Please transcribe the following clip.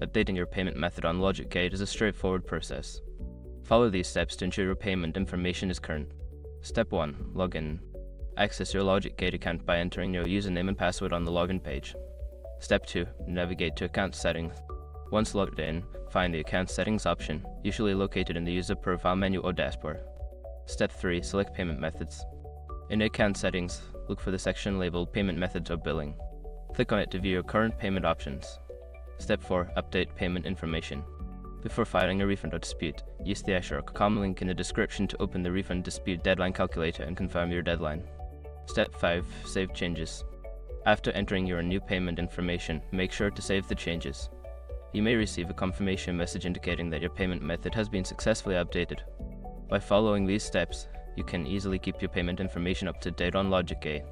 Updating your payment method on LogicGate is a straightforward process. Follow these steps to ensure your payment information is current. Step 1. Login. Access your LogicGate account by entering your username and password on the login page. Step 2. Navigate to Account Settings. Once logged in, find the Account Settings option, usually located in the User Profile menu or dashboard. Step 3. Select Payment Methods. In Account Settings, look for the section labeled Payment Methods or Billing. Click on it to view your current payment options. Step 4. Update payment information. Before filing a refund or dispute, use the *com link in the description to open the refund dispute deadline calculator and confirm your deadline. Step 5. Save changes. After entering your new payment information, make sure to save the changes. You may receive a confirmation message indicating that your payment method has been successfully updated. By following these steps, you can easily keep your payment information up to date on LogicGate.